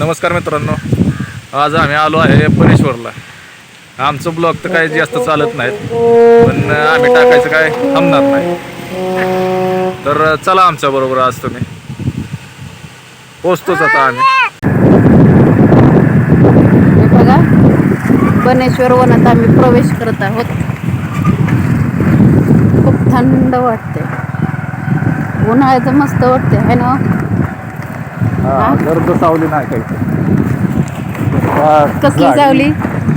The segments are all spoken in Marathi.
नमस्कार मित्रांनो, आज आम्ही आलो आहे परेश्वरला. आमचं ब्लॉग तर काही जास्त चालत नाहीत, पण आम्ही टाकायचं काय थांबणार नाही. तर चला आमच्या बरोबर, आज तुम्ही पोचतोच आता आम्ही. हे बघा, बनेश्वर वनात आम्ही प्रवेश करत आहोत. खूप थंड वाटते, उन्हाळ्याचं मस्त वाटते है ना. गर्द सावली नाही काही, कसली सावली?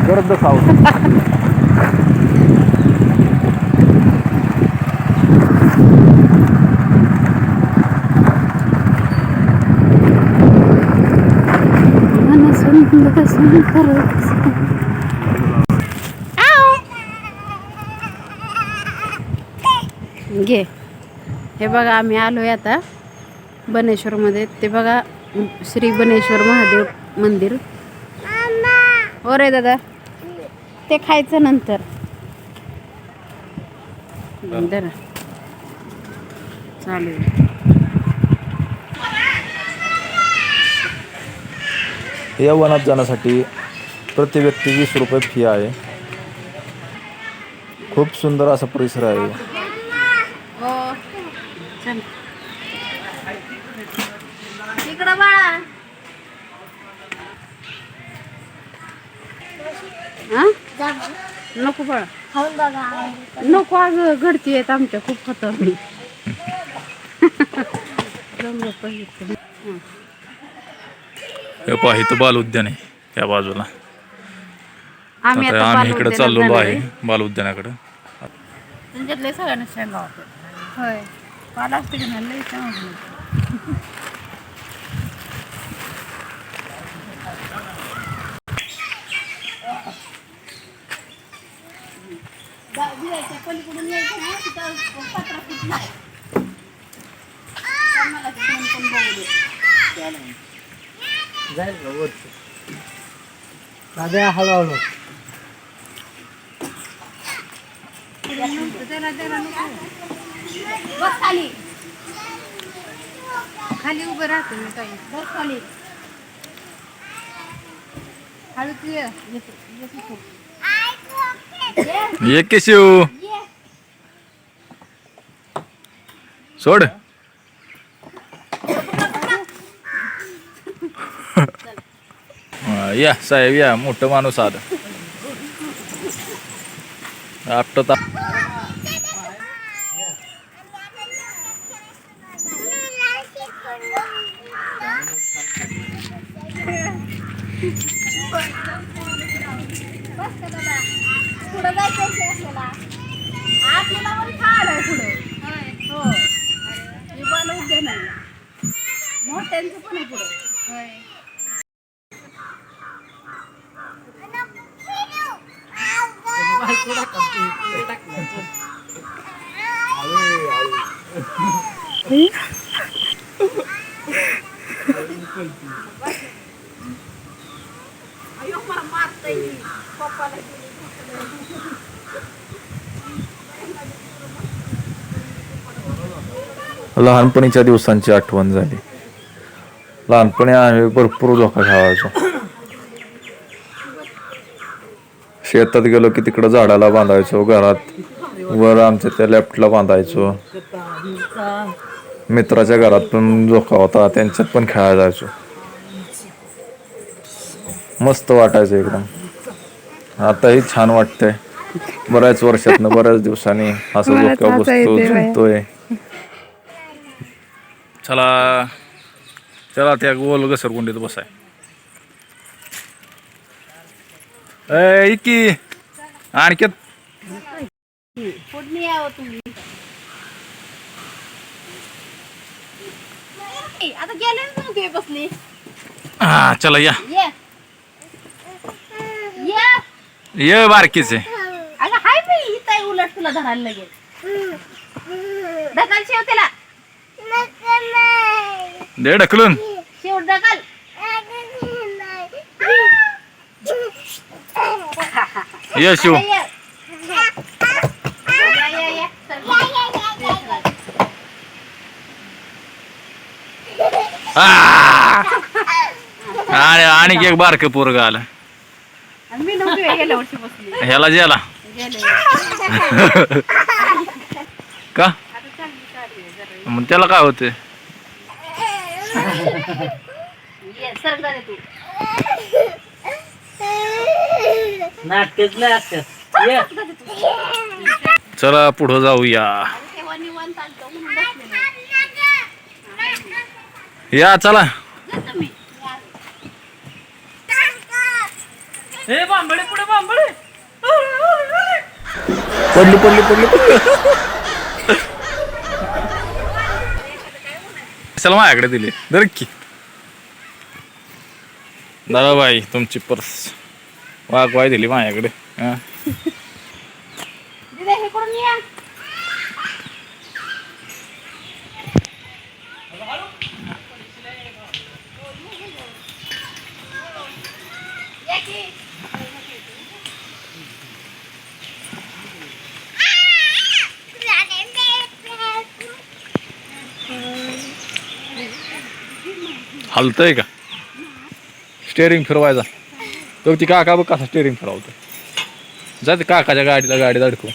गर्द सावली. मन सुंदर सुंदर. घे, हे बघा आम्ही आलोय आता बनेश्वरमध्ये. ते बघा, श्री बनेश्वर महादेव मंदिर. हो रे दादा, ते खायचं नंतर. जरा चालू या वनात जाण्यासाठी प्रति व्यक्ती 20 रुपये फी आहे. खूप सुंदर असा परिसर आहे. इकडं बाळा. नको बाळा, नको. अगं घडती आहेत आमच्या, खूप खातो आम्ही. हे पहा, इथं बाल उद्यान आहे त्या बाजूला. आम्ही आम्ही इकडे चाललेलो आहे बाल उद्यानाकडे. तुमच्यातले सगळ्यांना शेंगा वाटत. होय, पाला असते की नाही, लई चांगलं. पलीकडून यायचं ना, तिथं पत्रा फुटला आहे. जाईल का वरती? दादा हळूहळू. बस खाली, खाली उभं राहतो मी. काही बस खाली, हळूच ये. ये के शिव सोड. या साहेब, या. मोठं माणूस आलं आपटता. पुढं जायचं असलेला आपल्याला पण खाड आहे पुढं. हो, हे बाल उद्यान आहे, मोठ्यांचं पण आहे पुढं. होय, लहानपणीच्या दिवसांची आठवण झाली. लहानपणी आम्ही भरपूर झोका खेळायचो. शेतात गेलो की तिकडं झाडाला बांधायचो, घरात वर आमच्या त्या लेफ्टला बांधायचो. मित्राच्या घरात पण झोका होता, त्यांच्यात पण खेळायला जायचो. मस्त वाटायचं एकदम. आताही छान वाटतंय. बऱ्याच वर्षातनं, बऱ्याच दिवसांनी असं झोका बसतो, झोपतोय. चला चला, त्या गोल घसरगुंडीत बसाय. इकी आणखी पुढे यावं तुम्ही. आता गेले ना तुम्ही बसली. हा, चला या ये बारकीचे. अगं हाय मी इथं, उलट तुला धरायला लगेच. ढकल शेव त्याला, दे ढकलून. शेव ढकल. ये शिव. आणि एक बारक पोरग आलं आणि मी नव्हती गेल्या वर्षी बसली ह्याला ज्याला गेले का आता चांगली गाडी आहे जरा मग त्याला काय होते ये सर जा रे तू नाटकच नाही असतात ये चला पुढं जाऊया तेव्हा निवांत आलतो म्हणून बसलेलो या चला जातो मी हे बांबळे पुढे बांबळे पडली पडली पडली चला माझ्याकडे दिली दर की दादाबाई तुमची पर्स वाघवाय दिली माझ्याकडे हा. दिदे हे करून या या की हलतंय का स्टेअरिंग फिरवायचा तो ती काका बघ कसा स्टेअरिंग फिरवतो जाते काकाच्या गाडीला गाडी अडकू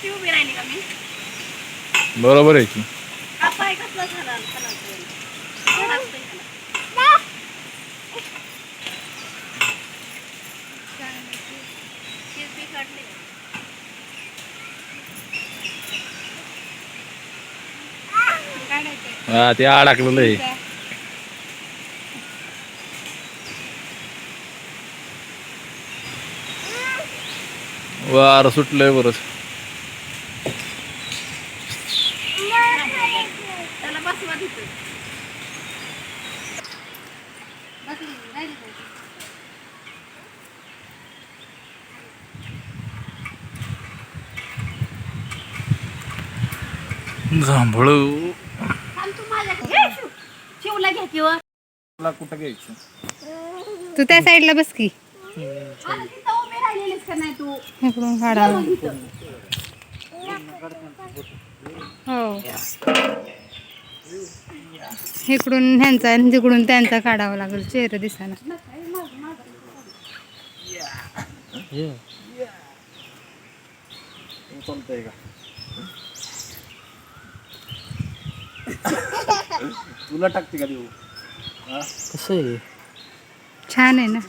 उभी राहिली का मी बरोबर आहे की पाय कसला झाला हा ते अडकलेलं आहे वार सुटलंय बरंच त्याला बसवा तिथे जांभळ तू माझ्या शिवला घ्या किंवा कुठं घ्यायचं तू त्या साईडला बस की उभी राहिलेलीस का नाही तू इकडून काढा हो इकडून ह्यांचा आणि तिकडून त्यांचा काढावा लागेल चेहरा दिसायला चालतंय का तुला टाकते का देऊ कसं आहे छान आहे ना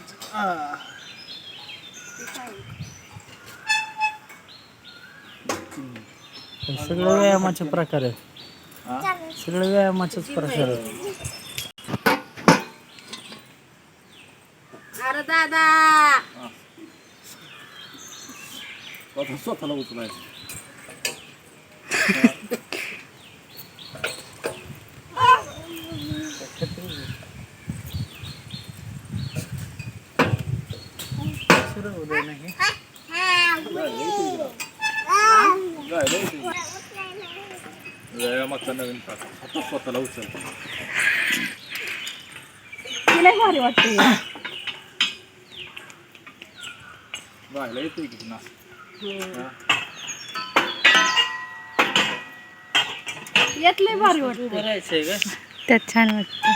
सगळं व्यायामाचे प्रकार आहेत सगळे व्यायामाचेच प्रकार आहेत अरे दादा स्वतःला उचलायचं मागचा नवीन स्वतःला उचल तिला भारी वाटते गायला येतोय की ना यातले भारी वाटते करायचंय का त्यात छान वाटतं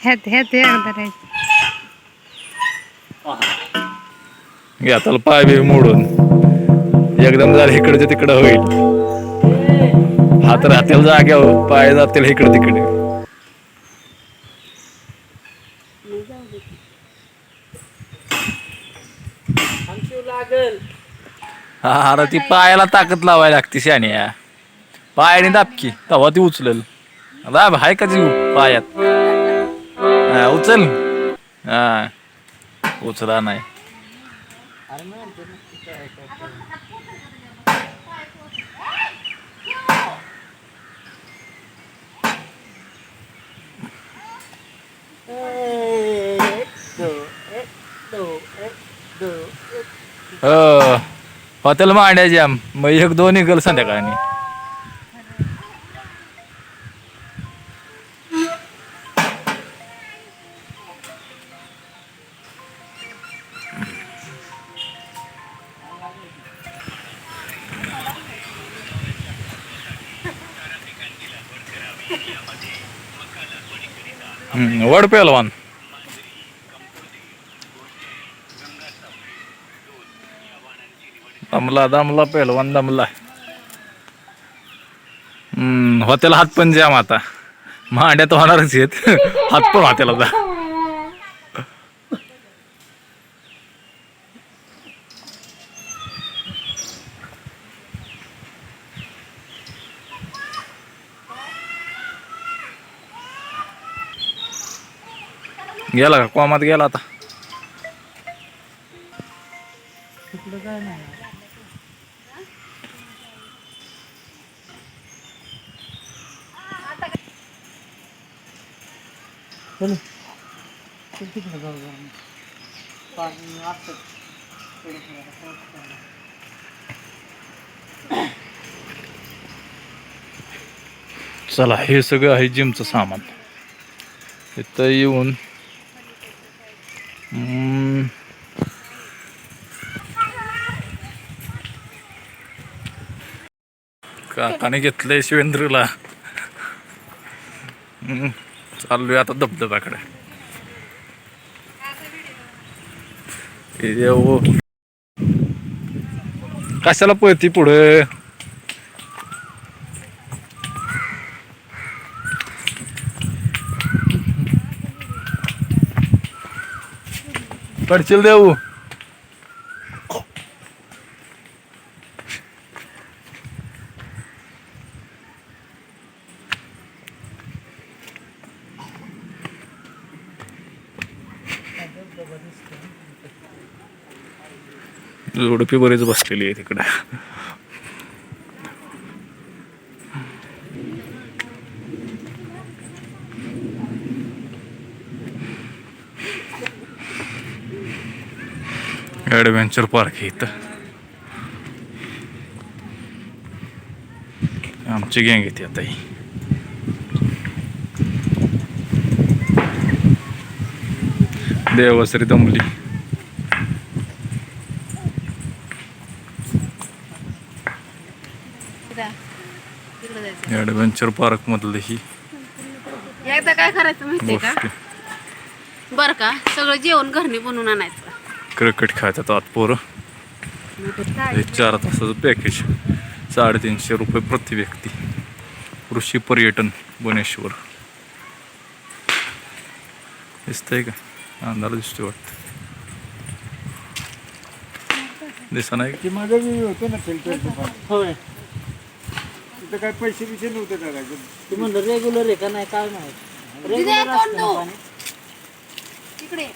ह्यात ह्यात एकदा राहायचं घ्या त्याला पाय बी मोडून एकदम जर इकडच्या तिकडं होईल हात राहतील जाग्यावर पाय जातील इकडे तिकडे लागल हा अरे ती पायाला ताकद लावायला लागते शाने पायाने दाबकी तेव्हा ती उचलेल दाब हाय का जीव पायात हा उचल हा उचला नाही हॉटेल मांड्याच्या मग एक दोन निघल संध्याकाळी वड पेलवान. दमला दमला पेलवान दमला. हॉटेल हात पण जाम आता. मांड्यात होणारच आहेत. हात पण हॉटेल आता. गेला का कोमात गेला आता. तिकडं काय नाही. चल चल तिकडं जाऊ जाऊ. पाणी असतं. चला हे सगळं आहे जिमचं सामान. इथं येऊन काकाने घेतलंय शिवेंद्रला. चाललोय आता धबधब्याकडे. कशाला पळती पुढे. पडशील देऊ. उडपी बरीच बसलेली आहे तिकडे. ॲडव्हेंचर पार्क आहे इथं. आमची गँग येते आता ही. देवश्री दमली. ॲडव्हेंचर पार्क मधलं ही एकदा काय करायचं माहितीये का, गोष्टी. बरं का, सगळं जेवण घरनी बनवून आणायचं. क्रिकेट खेळतात आत पोरं. हे 4 तासाचं पॅकेज 350 रुपये प्रति व्यक्ती. कृषी पर्यटन बनेश्वर दिसतंय का. अंधार दिसतोय वाटतं. दिसा नाही की माझं मी होतं ना फिल्टर दुकान. होय. तिथं काय पैसे बिसे नव्हते टाकायचे. तू म्हणलं रेग्युलर आहे का नाही काय नाही. रेग्युलर असतं ना पाणी. तिकडे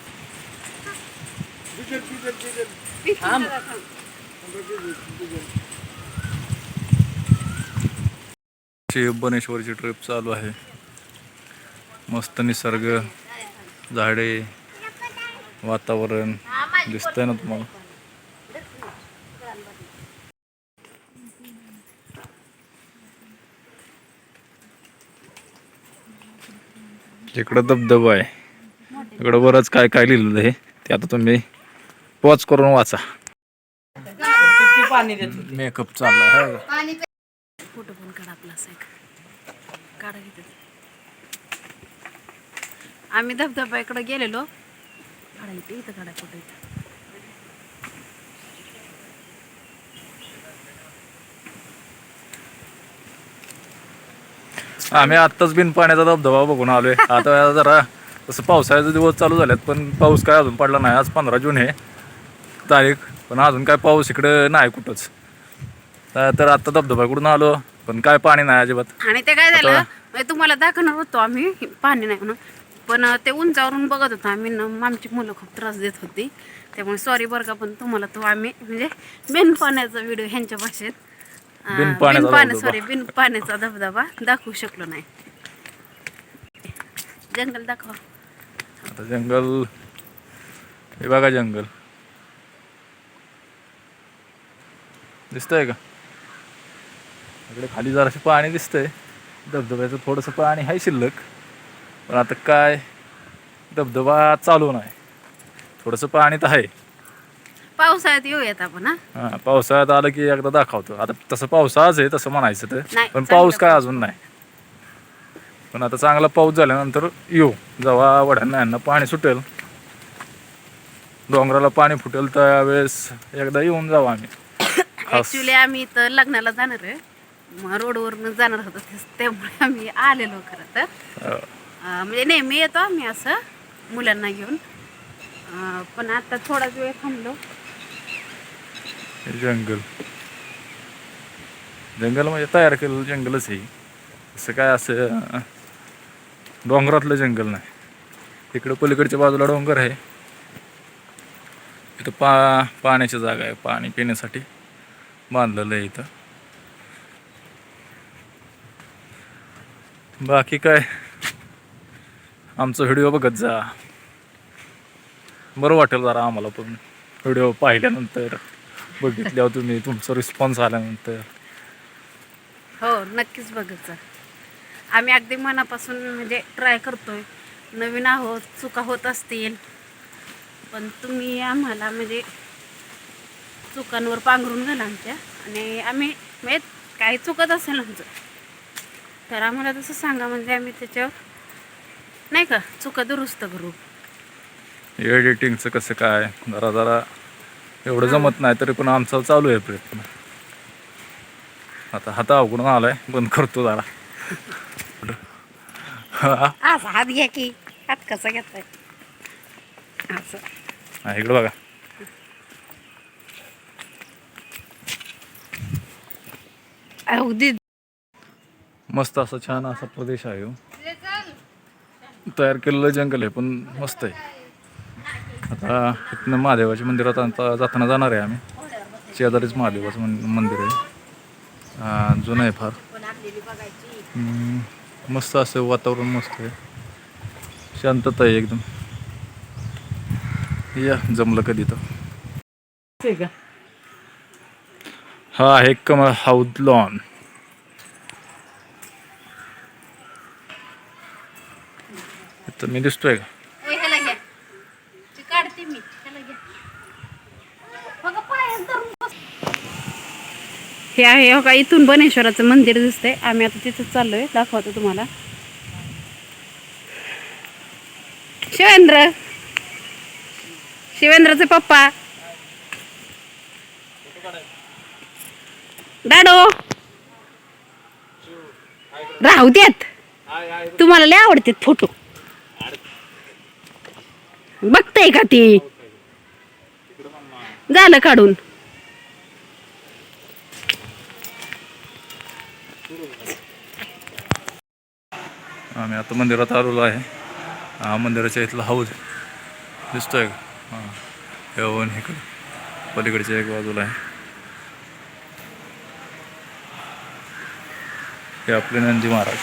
बनेश्वरची ट्रिप चालू आहे. मस्त निसर्ग, झाडे, वातावरण दिसतंय ना तुम्हाला. इकडं धबधबा आहे. इकडं बरंच काय काय लिहिलेलं आहे ते आता तुम्ही पॉज करून वाचा. पाणी देतो. मेकअप चाललाय. फोटो पण काढा आपला काढा घेते. आम्ही धबधबा इकडे गेलेलो. काढा इथं काढा फोटो इथं. आम्ही आत्ताच बिन पाण्याचा धबधबा बघून आलोय. आता जरा तसं पावसाळ्याचे दिवस चालू झालेत पण पाऊस काय अजून पडला नाही. आज 15 जून आहे तारीख, पण अजून काय पाऊस इकडे नाही कुठंच. तर आता धबधब्याकडून आलो पण काय पाणी नाही अजिबात. आणि ते काय झालं तुम्हाला दाखवणार होतो आम्ही पाणी नाही म्हणून, पण ते उंचावरून बघत होतो आम्ही. आमची मुलं खूप त्रास देत होती त्यामुळे सॉरी बरं का. पण तुम्हाला तो आम्ही म्हणजे बिन पाण्याचा व्हिडिओ ह्यांच्या भाषेत बिन पाण्याचा धबधबा दाखवू शकलो नाही. जंगल दाखवा आता. जंगल हे बघा, जंगल दिसतंय का. इकडे खाली जरासं पाणी दिसतंय. धबधब्याचं थोडंसं पाणी आहे शिल्लक, पण आता काय धबधबा चालू नाही. थोडंसं पाणी तर आहे. पावसाळ्यात येऊयात आपण. हा, पावसाळ्यात आलं की एकदा दाखवतो. आता तसं पावसाळाच आहे तसं म्हणायचं तर, नाही, पण पाऊस काय अजून नाही. पण आता चांगला पाऊस झाल्यानंतर येऊ, जेव्हा वड्यांना यांना पाणी सुटेल, डोंगराला पाणी फुटेल त्यावेळेस एकदा येऊन जाऊ आम्ही. ऍक्च्युली आम्ही इथं लग्नाला जाणार आहे, मग रोडवरनं जाणार होतो त्यामुळे आम्ही आलेलो खरं तर. म्हणजे नेहमी येतो आम्ही असं मुलांना घेऊन, पण आता थोडाच वेळ थांबलो. जंगल जंगल म्हणजे तयार केलेलं जंगलच आहे, असं काय असं डोंगरातलं जंगल नाही. इकडं पलीकडच्या बाजूला डोंगर आहे, इथं पाण्याची जागा आहे, पाणी पिण्यासाठी बांधलेलं आहे इथं. बाकी काय, आमचा व्हिडिओ बघत जा, बरं वाटेल जरा आम्हाला पण. व्हिडिओ पाहिल्यानंतर, बघितल्यावर तुम्ही तुमचा रिस्पॉन्स आल्यानंतर. हो नक्कीच बघत जा. आम्ही अगदी मनापासून म्हणजे ट्राय करतोय. नवीन आहोत, चुका होत असतील, पण तुम्ही आम्हाला म्हणजे चुकांवर पांघरून घाला आमच्या, आणि आम्ही म्हणजे काही चुकत असेल आमचं तर आम्हाला तसं सांगा, म्हणजे आम्ही त्याच्यावर नाही का चुका दुरुस्त करू. एडिटिंगचं कसं काय जरा जरा एवढं जमत नाही, तरी पण आमचा चालू आहे प्रयत्न. आता हाता अवघडून आलाय, बंद करतो जरा. असं हात घ्या की, हात कसा घेताय असं. हा, इकडं बघा. अगदी मस्त असा छान असा प्रदेश आहे हो. तयार केलेलं जंगल आहे, पण मस्त आहे. आता इथनं महादेवाच्या मंदिरात आता जाताना जाणार आहे आम्ही. शेजारीच महादेवाचं मंदिर आहे, जुनं आहे फार. मस्त असं वातावरण, मस्त आहे, शांतता आहे एकदम. या जमलं कधी तर. हा आहे कमळ हाऊद लॉन. इथं मी दिसतोय का? ह्याला घ्या, ती काढते मी, ह्याला घ्या. बघा पायात धरून बस. हे आहे हो का, इथून बनेश्वराचं मंदिर दिसतंय. आम्ही आता तिथं चाललोय, दाखवतो तुम्हाला. शिवेंद्रचे पप्पा डाडो राहू देत, तुम्हाला लय आवडतात फोटो. बघताय का ती, झालं काढून. आम्ही आता मंदिरात आलेलो आहे. हा मंदिराच्या इथला हौद दिसतोय का? हां, येऊन इकडं पलीकडच्या एक बाजूला आहे. हे आपले नंदी महाराज.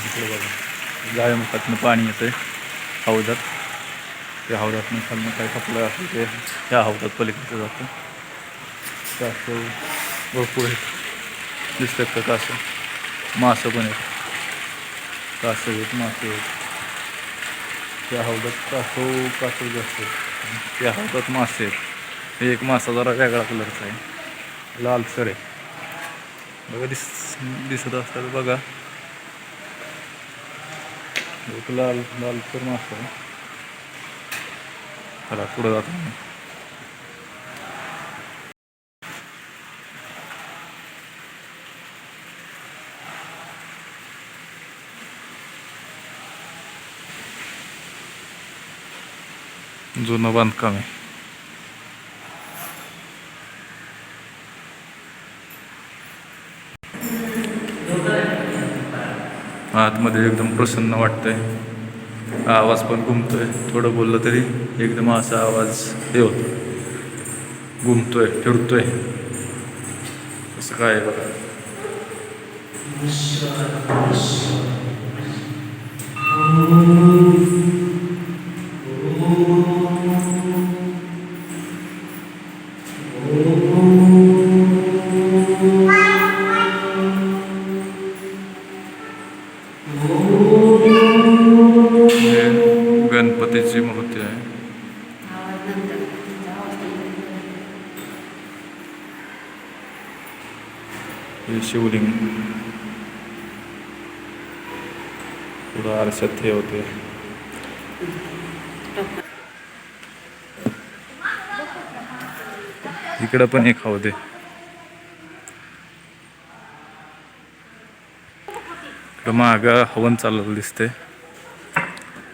इकडे बघा, गायमुखातनं पाणी येतंय हौदात. त्या हौदातनं खालनं काय खपलं असेल ते ह्या हौदात पलीकडचं जातं. कासव भरपूर आहेत, दिसतात का कासव? मासं पण आहेत, कासव आहेत, मासे आहेत. त्या हौदात कासव जास्त आहेत, त्या हौदात मासे आहेत. एक मासा जरा वेगळा कलरचा आहे, लालसर आहे बघा. दिसत असतात बघा, एक लालसर मासा आहे. चला पुढं जातो. जुनं बांधकाम आहे. आतमध्ये एकदम प्रसन्न वाटतंय, आवाज पण घुमतोय. थोडं बोललं तरी एकदम असा आवाज हे होतो, घुमतोय, फिरतोय. असं काय आहे बघा. गणपतीची मूर्ती आहे. हे शिवलिंग पुढं आरशात हे होते. इकडं पण एक होते. इकडं मागं हवन चाललेलं दिसते.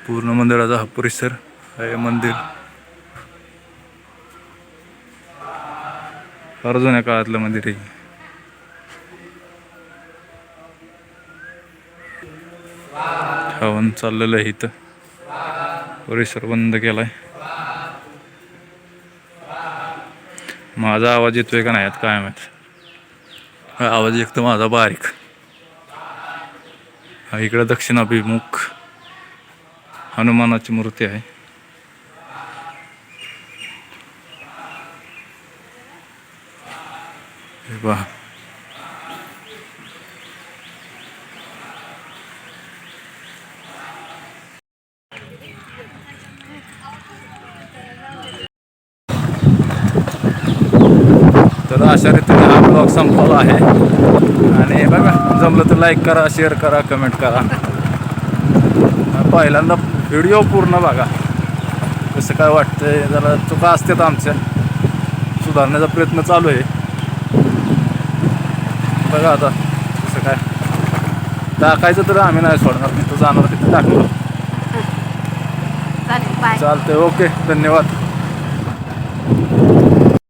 पूर्ण मंदिराचा हा परिसर आहे. मंदिर फार जुन्या काळातलं मंदिर आहे. हवन चाललेलं आहे इथं. परिसर बंद केलाय. माझा आवाज येतोय का नाही यात काय माहित. आवाज ऐकतो माझा बारीक. इकडे दक्षिणाभिमुख हनुमानाची मूर्ती आहे. हे पहा. तर अशा रीतीने हा ब्लॉग संपवला आहे. आणि बघा जमलं तर लाईक करा, शेअर करा, कमेंट करा. पहिल्यांदा व्हिडिओ पूर्ण बघा. कसं काय वाटतंय, जरा चुका असतात आमच्या, सुधारण्याचा प्रयत्न चालू आहे. बघा आता कसं काय टाकायचं तर आम्ही नाही सोडणार. तिथं जाणार तिथं टाकलं चालेल, बाय. चालतंय. ओके, धन्यवाद.